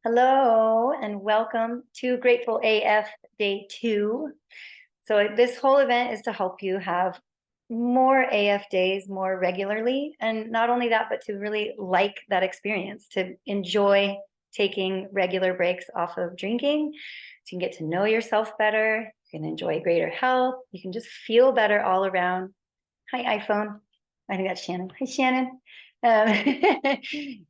Hello and welcome to Grateful AF Day 2. So this whole event is to help you have more AF days more regularly. And not only that, but to really like that experience, to enjoy taking regular breaks off of drinking. So you can get to know yourself better. You can enjoy greater health. You can just feel better all around. Hi, iPhone. I think that's Shannon. Hi, Shannon. Um,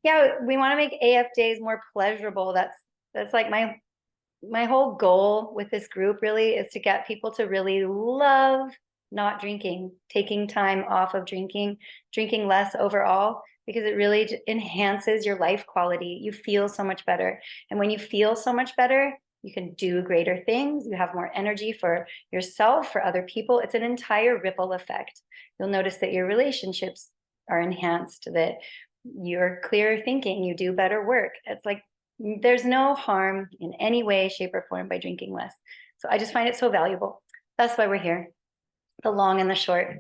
yeah, we want to make AF days more pleasurable. That's like my whole goal with this group really is to get people to really love not drinking, taking time off of drinking, drinking less overall, because it really enhances your life quality. You feel so much better. And when you feel so much better, you can do greater things. You have more energy for yourself, for other people. It's an entire ripple effect. You'll notice that your relationships are enhanced, that you're clearer thinking, you do better work. It's like there's no harm in any way, shape, or form by drinking less. So I just find it so valuable. That's why we're here, the long and the short.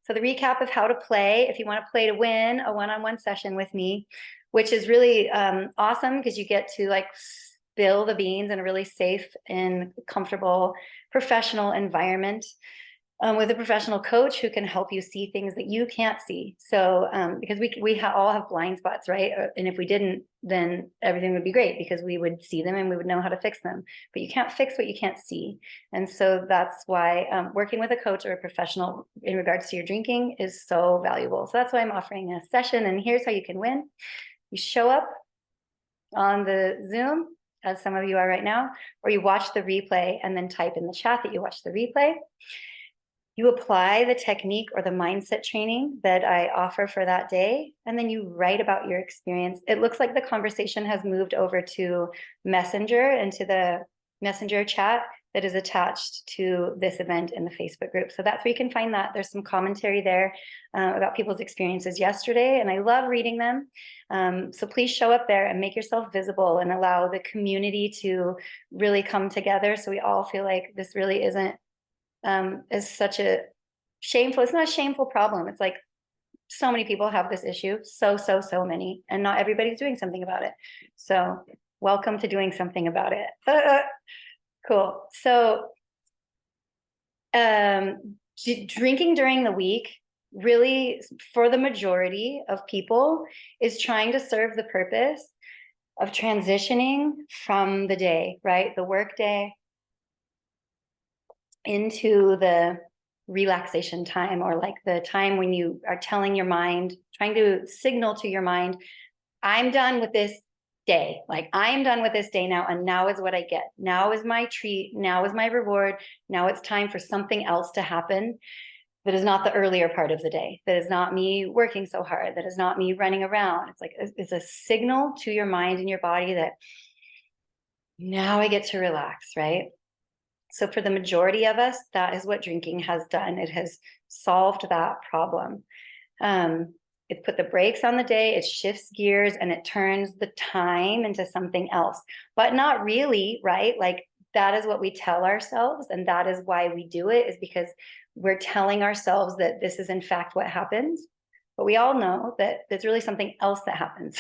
So the recap of how to play, if you want to play to win a one-on-one session with me, which is really awesome because you get to like spill the beans in a really safe and comfortable professional environment. With a professional coach who can help you see things that you can't see. So because we all have blind spots, right? And if we didn't, then everything would be great because we would see them and we would know how to fix them. But you can't fix what you can't see. And so that's why working with a coach or a professional in regards to your drinking is so valuable. So that's why I'm offering a session. And here's how you can win. You show up on the Zoom, as some of you are right now, or you watch the replay and then type in the chat that you watch the replay. You apply the technique or the mindset training that I offer for that day, and then you write about your experience. It looks like the conversation has moved over to Messenger and to the Messenger chat that is attached to this event in the Facebook group. So that's where you can find that. There's some commentary there about people's experiences yesterday, and I love reading them. So please show up there and make yourself visible and allow the community to really come together so we all feel like this really isn't is such a shameful, it's not a shameful problem. It's like so many people have this issue, so many, and not everybody's doing something about it. So welcome to doing something about it. Cool. So drinking during the week really, for the majority of people, is trying to serve the purpose of transitioning from the day, right? The work day into the relaxation time, or like the time when you are telling your mind, trying to signal to your mind, I'm done with this day. Like I am done with this day now, and now is what I get. Now is my treat. Now is my reward. Now it's time for something else to happen that is not the earlier part of the day. That is not me working so hard. That is not me running around. It's like it's a signal to your mind and your body that now I get to relax, right? So for the majority of us, that is what drinking has done. It has solved that problem. It put the brakes on the day, it shifts gears, and it turns the time into something else. But not really, right? Like that is what we tell ourselves, and that is why we do it, is because we're telling ourselves that this is in fact what happens. But we all know that there's really something else that happens.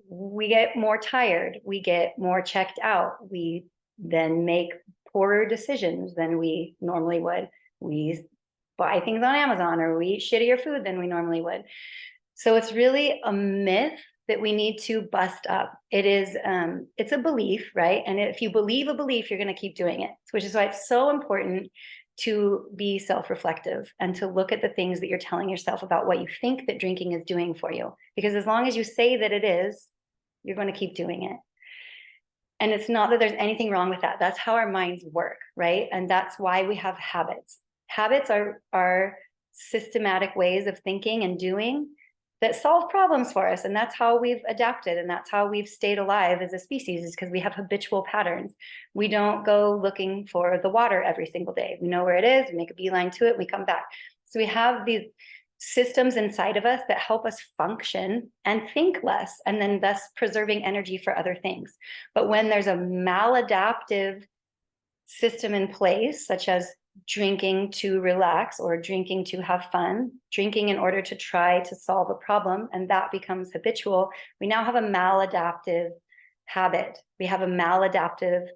We get more tired, we get more checked out, we then make poorer decisions than we normally would. We buy things on Amazon, or we eat shittier food than we normally would. So it's really a myth that we need to bust up. It is, it's a belief, right? And if you believe a belief, you're going to keep doing it, which is why it's so important to be self-reflective and to look at the things that you're telling yourself about what you think that drinking is doing for you. Because as long as you say that it is, you're going to keep doing it. And it's not that there's anything wrong with that. That's how our minds work, right? And that's why we have habits. Habits are systematic ways of thinking and doing that solve problems for us. And that's how we've adapted. And that's how we've stayed alive as a species, is because we have habitual patterns. We don't go looking for the water every single day. We know where it is, we make a beeline to it, we come back. So we have these systems inside of us that help us function and think less, and then thus preserving energy for other things. But when there's a maladaptive system in place, such as drinking to relax or drinking to have fun, drinking in order to try to solve a problem, and that becomes habitual, we now have a maladaptive habit. We have a maladaptive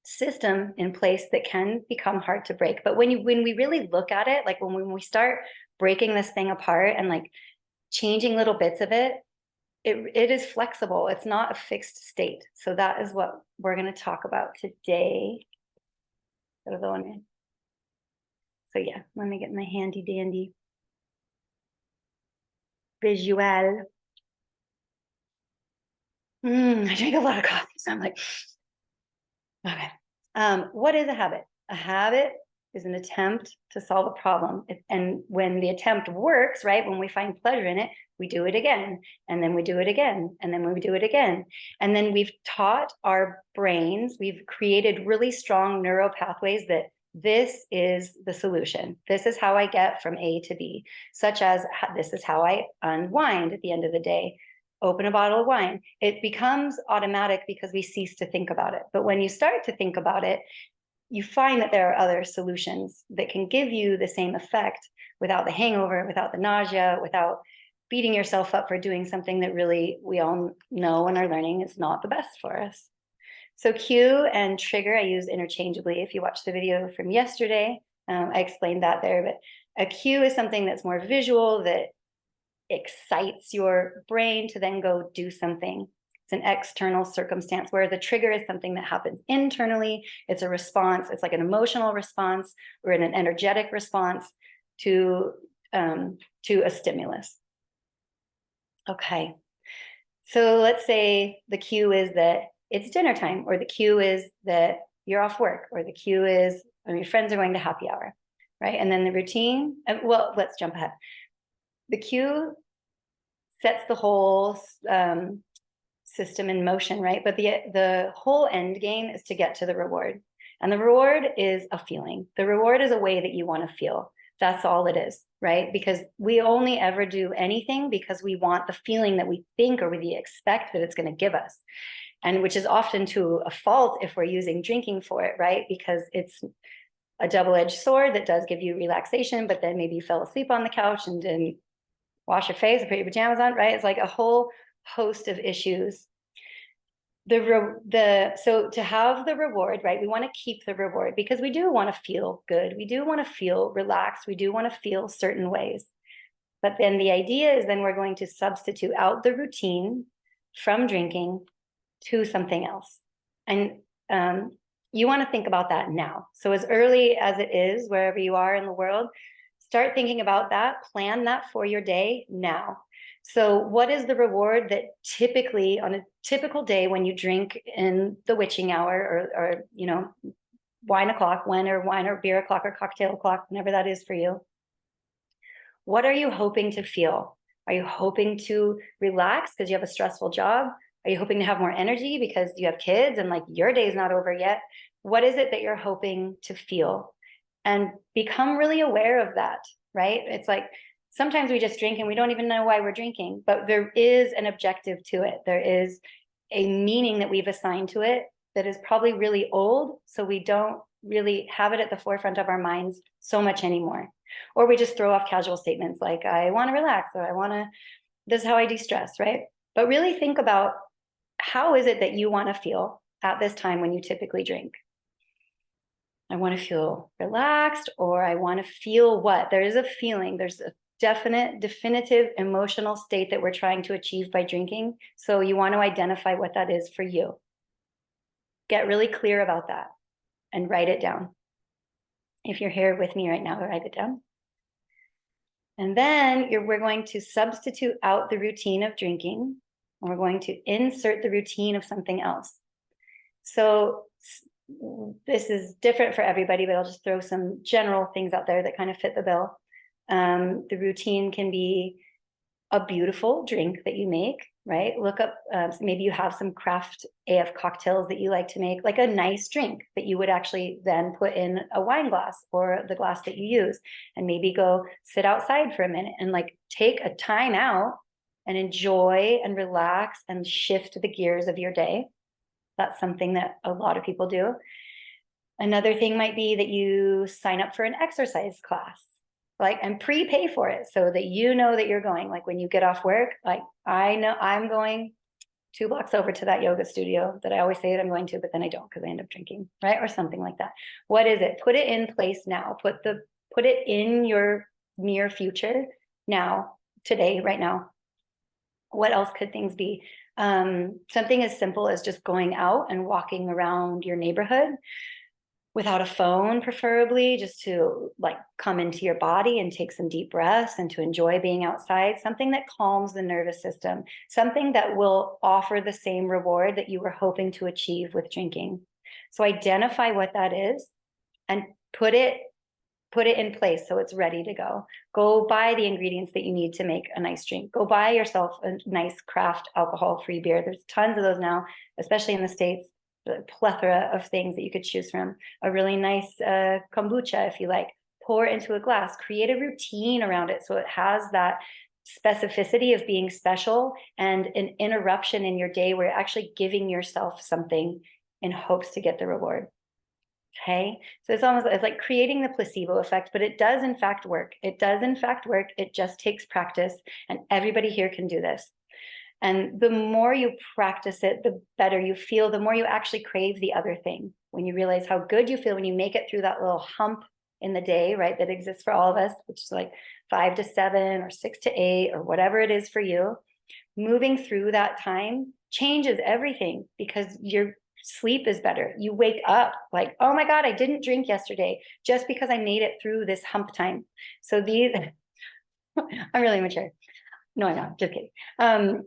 system in place that can become hard to break. But when we really look at it, like when we start breaking this thing apart and like changing little bits of it, it is flexible. It's not a fixed state. So that is what we're going to talk about today. So yeah, let me get my handy dandy visual. I drink a lot of coffee, so I'm like, okay. What is a habit? A habit is an attempt to solve a problem. And when the attempt works, right, when we find pleasure in it, we do it again, and then we do it again, and then we do it again. And then we've taught our brains, we've created really strong neural pathways that this is the solution. This is how I get from A to B, such as this is how I unwind at the end of the day. Open a bottle of wine. It becomes automatic because we cease to think about it. But when you start to think about it, you find that there are other solutions that can give you the same effect without the hangover, without the nausea, without beating yourself up for doing something that really we all know and are learning is not the best for us. So cue and trigger I use interchangeably. If you watch the video from yesterday, I explained that there, but a cue is something that's more visual, that excites your brain to then go do something. It's an external circumstance, where the trigger is something that happens internally. It's a response. It's like an emotional response or an energetic response to a stimulus. Okay. So let's say the cue is that it's dinner time, or the cue is that you're off work, or the cue is your friends are going to happy hour, right? And then the routine, well, let's jump ahead. The cue sets the whole system in motion, right? But the whole end game is to get to the reward. And the reward is a feeling. The reward is a way that you want to feel. That's all it is, right? Because we only ever do anything because we want the feeling that we think or we expect that it's going to give us. And which is often to a fault if we're using drinking for it, right? Because it's a double-edged sword that does give you relaxation, but then maybe you fell asleep on the couch and didn't wash your face or put your pajamas on, right? It's like a whole host of issues. So to have the reward, right? We want to keep the reward because we do want to feel good. We do want to feel relaxed. We do want to feel certain ways. But then the idea is then we're going to substitute out the routine from drinking to something else. And you want to think about that now. So as early as it is, wherever you are in the world, start thinking about that, plan that for your day now. So what is the reward that typically on a typical day when you drink in the witching hour or wine o'clock, wine or beer o'clock or cocktail o'clock, whenever that is for you, what are you hoping to feel? Are you hoping to relax because you have a stressful job? Are you hoping to have more energy because you have kids and like your day's not over yet? What is it that you're hoping to feel? And become really aware of that, right? It's like sometimes we just drink and we don't even know why we're drinking, but there is an objective to it. There is a meaning that we've assigned to it that is probably really old, so we don't really have it at the forefront of our minds so much anymore. Or we just throw off casual statements like, I want to relax, or this is how I de-stress, right? But really think about, how is it that you want to feel at this time when you typically drink? I want to feel relaxed, or I want to feel what? There is a feeling, there's a definitive emotional state that we're trying to achieve by drinking. So you want to identify what that is for you. Get really clear about that and write it down. If you're here with me right now, write it down. And then we're going to substitute out the routine of drinking, and we're going to insert the routine of something else. So this is different for everybody, but I'll just throw some general things out there that kind of fit the bill. The routine can be a beautiful drink that you make, right? Look up, maybe you have some craft AF cocktails that you like to make, like a nice drink that you would actually then put in a wine glass or the glass that you use, and maybe go sit outside for a minute and like take a time out and enjoy and relax and shift the gears of your day. That's something that a lot of people do. Another thing might be that you sign up for an exercise class, like, and prepay for it so that you know that you're going. Like when you get off work, like, I know I'm going 2 blocks over to that yoga studio that I always say that I'm going to, but then I don't because I end up drinking, right? Or something like that. What is it? Put it in place now. Put it in your near future now, today, right now. What else could things be? Something as simple as just going out and walking around your neighborhood without a phone, preferably, just to like come into your body and take some deep breaths and to enjoy being outside, something that calms the nervous system, something that will offer the same reward that you were hoping to achieve with drinking. So identify what that is and put it in place so it's ready to go. Go buy the ingredients that you need to make a nice drink. Go buy yourself a nice craft alcohol-free beer. There's tons of those now, especially in the States. The plethora of things that you could choose from. A really nice kombucha, if you like. Pour into a glass. Create a routine around it so it has that specificity of being special and an interruption in your day where you're actually giving yourself something in hopes to get the reward. Okay, so it's like creating the placebo effect, but it does in fact work. It does in fact work. It just takes practice, and everybody here can do this. And the more you practice it, the better you feel, the more you actually crave the other thing. When you realize how good you feel when you make it through that little hump in the day, right, that exists for all of us, which is like 5 to 7 or 6 to 8 or whatever it is for you, moving through that time changes everything because your sleep is better. You wake up like, oh my God, I didn't drink yesterday just because I made it through this hump time. So these, I'm really mature. No, I'm not, just kidding.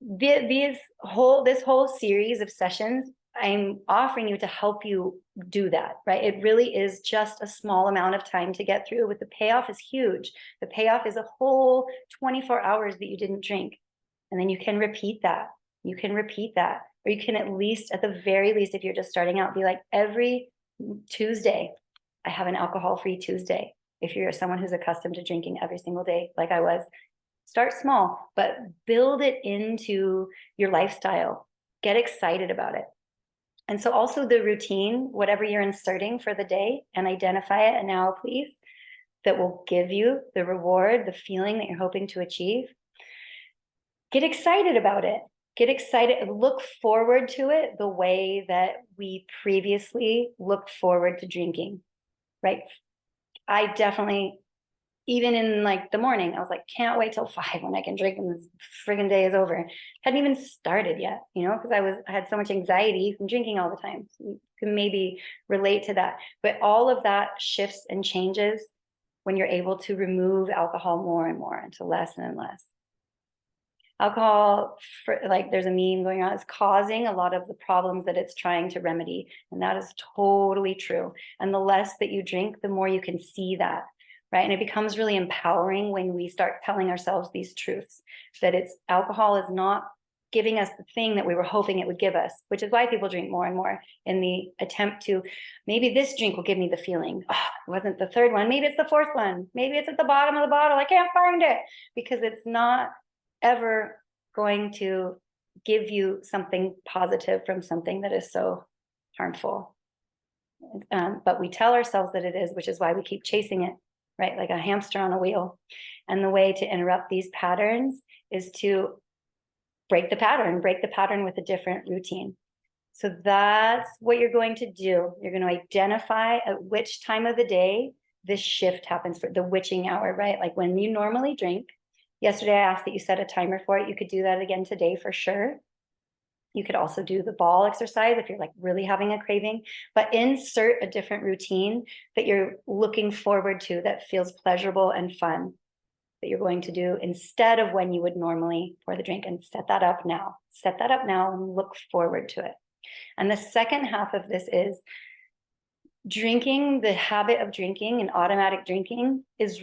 This whole series of sessions, I'm offering you to help you do that, right? It really is just a small amount of time to get through, but the payoff is huge. The payoff is a whole 24 hours that you didn't drink. And then you can repeat that. You can repeat that. Or you can at least, at the very least, if you're just starting out, be like, every Tuesday, I have an alcohol-free Tuesday. If you're someone who's accustomed to drinking every single day, like I was, start small, but build it into your lifestyle. Get excited about it. And so also the routine, whatever you're inserting for the day, and identify it, and now please, that will give you the reward, the feeling that you're hoping to achieve. Get excited about it. Get excited, look forward to it the way that we previously looked forward to drinking, right? I definitely, even in like the morning, I was like, can't wait till 5 when I can drink and this friggin' day is over. Hadn't even started yet, you know, because I had so much anxiety from drinking all the time. So you can maybe relate to that. But all of that shifts and changes when you're able to remove alcohol more and more into less and less. Alcohol, like there's a meme going on, is causing a lot of the problems that it's trying to remedy. And that is totally true. And the less that you drink, the more you can see that, right? And it becomes really empowering when we start telling ourselves these truths, that alcohol is not giving us the thing that we were hoping it would give us, which is why people drink more and more in the attempt to, maybe this drink will give me the feeling. Oh, it wasn't the third one. Maybe it's the fourth one. Maybe it's at the bottom of the bottle. I can't find it, because it's not ever going to give you something positive from something that is so harmful. But we tell ourselves that it is, which is why we keep chasing it, right? Like a hamster on a wheel. And the way to interrupt these patterns is to break the pattern with a different routine. So that's what you're going to do. You're going to identify at which time of the day this shift happens, for the witching hour, right? Like when you normally drink. Yesterday, I asked that you set a timer for it. You could do that again today for sure. You could also do the ball exercise if you're like really having a craving, but insert a different routine that you're looking forward to, that feels pleasurable and fun, that you're going to do instead of when you would normally pour the drink, and set that up now. Set that up now and look forward to it. And the second half of this is drinking. The habit of drinking and automatic drinking is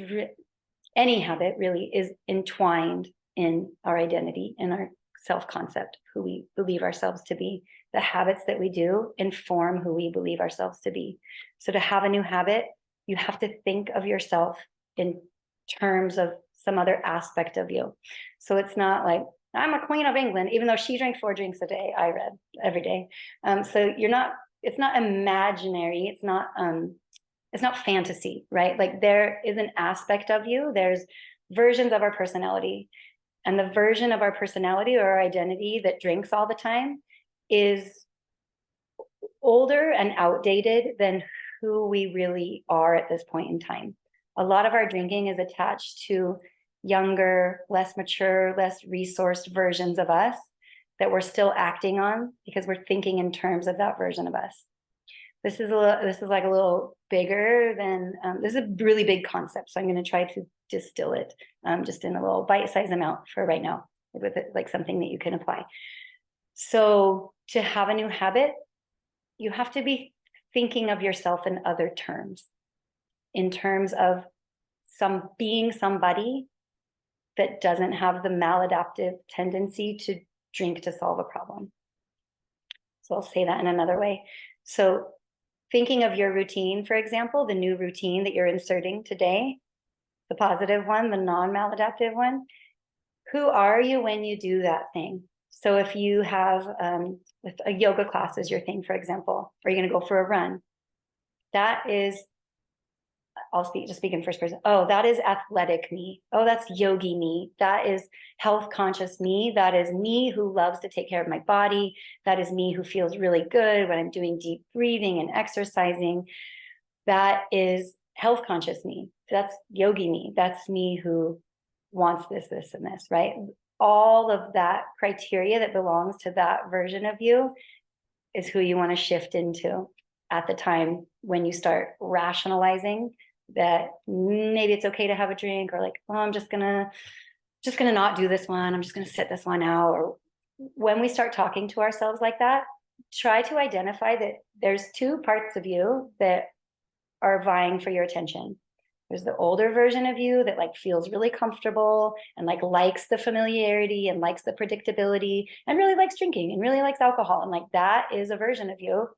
any habit really is entwined in our identity and our self-concept, who we believe ourselves to be. The habits that we do inform who we believe ourselves to be. So to have a new habit, you have to think of yourself in terms of some other aspect of you. So it's not like, I'm a queen of England, even though she drank 4 drinks a day, I read every day. So it's not imaginary, it's not fantasy, right? Like there is an aspect of you, there's versions of our personality And the version of our personality or our identity that drinks all the time is older and outdated than who we really are at this point in time. A lot of our drinking is attached to younger, less mature, less resourced versions of us that we're still acting on because we're thinking in terms of that version of us. This is like a little bigger than, this is a really big concept. So I'm going to try to distill it just in a little bite-sized amount for right now, with it, like something that you can apply. So to have a new habit, you have to be thinking of yourself in other terms, in terms of being somebody that doesn't have the maladaptive tendency to drink to solve a problem. So I'll say that in another way. So thinking of your routine, for example, the new routine that you're inserting today, the positive one, the non-maladaptive one, who are you when you do that thing? So if you have if a yoga class is your thing, for example, or you're going to go for a run, that is, I'll speak in first person. Oh, that is athletic me. Oh, that's yogi me. That is health conscious me. That is me who loves to take care of my body. That is me who feels really good when I'm doing deep breathing and exercising. That is health conscious me. That's yogi me. That's me who wants this, this, and this, right? All of that criteria that belongs to that version of you is who you want to shift into at the time when you start rationalizing that maybe it's okay to have a drink, or like, oh, I'm just gonna not do this one. I'm just gonna sit this one out. Or when we start talking to ourselves like that, try to identify that there's two parts of you that are vying for your attention. There's the older version of you that like feels really comfortable and like likes the familiarity and likes the predictability and really likes drinking and really likes alcohol. And like that is a version of you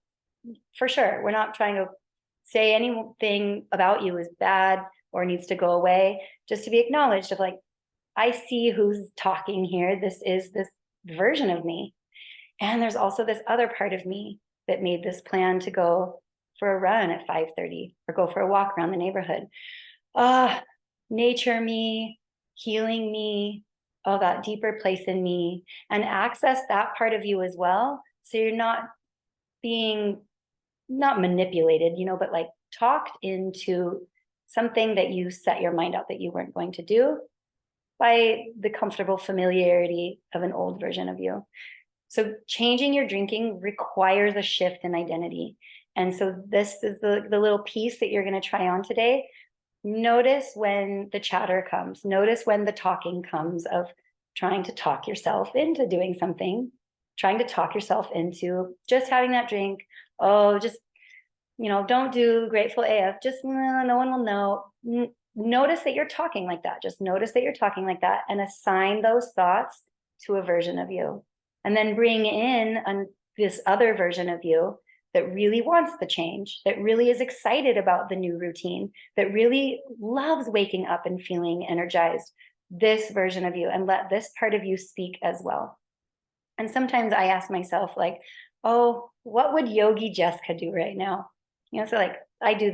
for sure. We're not trying to say anything about you is bad or needs to go away, just to be acknowledged of like, I see who's talking here. This is this version of me. And there's also this other part of me that made this plan to go for a run at 5:30 or go for a walk around the neighborhood. Nature me, healing me, oh, that deeper place in me, and access that part of you as well. So you're not being, not manipulated, but like talked into something that you set your mind up that you weren't going to do by the comfortable familiarity of an old version of you. So changing your drinking requires a shift in identity. And so this is the little piece that you're going to try on today. Notice when the chatter comes. Notice when the talking comes of trying to talk yourself into doing something, trying to talk yourself into just having that drink. Oh, just, don't do grateful AF. Just no one will know. Notice that you're talking like that. Just notice that you're talking like that and assign those thoughts to a version of you. And then bring in this other version of you that really wants the change, that really is excited about the new routine, that really loves waking up and feeling energized, this version of you, and let this part of you speak as well. And sometimes I ask myself like, oh, what would Yogi Jessica do right now? So like I do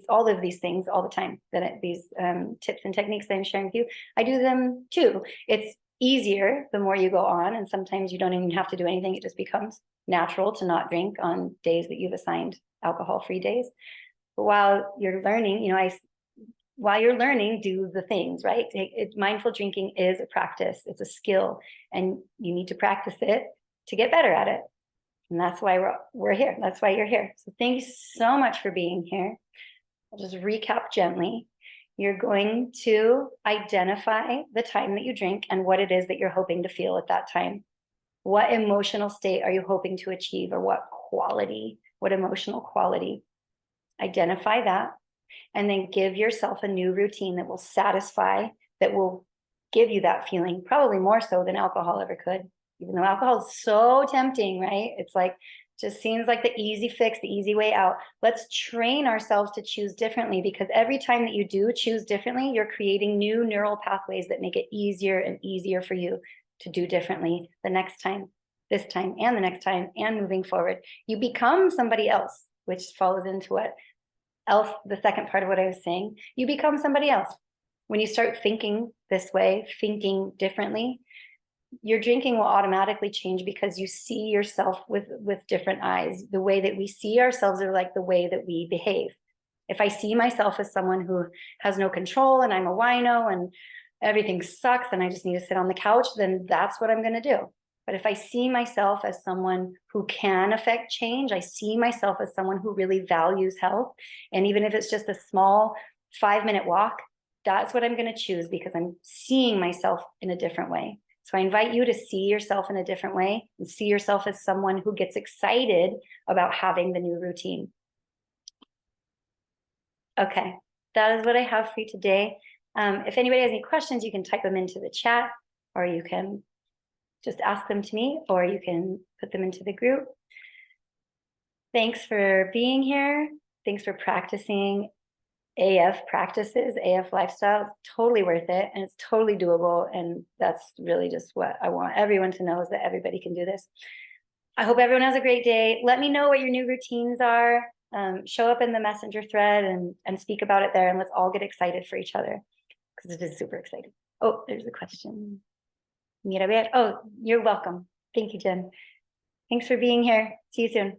all of these things all the time, these tips and techniques that I'm sharing with you, I do them too. It's easier the more you go on, and sometimes you don't even have to do anything. It just becomes natural to not drink on days that you've assigned alcohol-free days. But while you're learning, do the things, right? Mindful drinking is a practice. It's a skill, and you need to practice it to get better at it. And that's why we're here. That's why you're here. So thank you so much for being here. I'll just recap gently. You're going to identify the time that you drink and what it is that you're hoping to feel at that time. What emotional state are you hoping to achieve, or what emotional quality? Identify that, and then give yourself a new routine that will satisfy, that will give you that feeling, probably more so than alcohol ever could, even though alcohol is so tempting, right? It's like, just seems like the easy fix, the easy way out. Let's train ourselves to choose differently, because every time that you do choose differently, you're creating new neural pathways that make it easier and easier for you to do differently the next time, this time, and the next time, and moving forward. You become somebody else, which follows into the second part of what I was saying. You become somebody else. when you start thinking this way, thinking differently, your drinking will automatically change because you see yourself with different eyes. The way that we see ourselves are like the way that we behave. If I see myself as someone who has no control and I'm a wino and everything sucks and I just need to sit on the couch, then that's what I'm going to do. But if I see myself as someone who can affect change, I see myself as someone who really values health. And even if it's just a small 5-minute walk, that's what I'm going to choose because I'm seeing myself in a different way. So I invite you to see yourself in a different way and see yourself as someone who gets excited about having the new routine. Okay, that is what I have for you today. If anybody has any questions, you can type them into the chat, or you can just ask them to me, or you can put them into the group. Thanks for being here. Thanks for practicing AF practices, AF lifestyle. It's totally worth it, and it's totally doable. And that's really just what I want everyone to know, is that everybody can do this. I hope everyone has a great day. Let me know what your new routines are. Show up in the messenger thread and speak about it there, and let's all get excited for each other because it is super exciting. Oh, there's a question. Oh, you're welcome. Thank you, Jen. Thanks for being here. See you soon.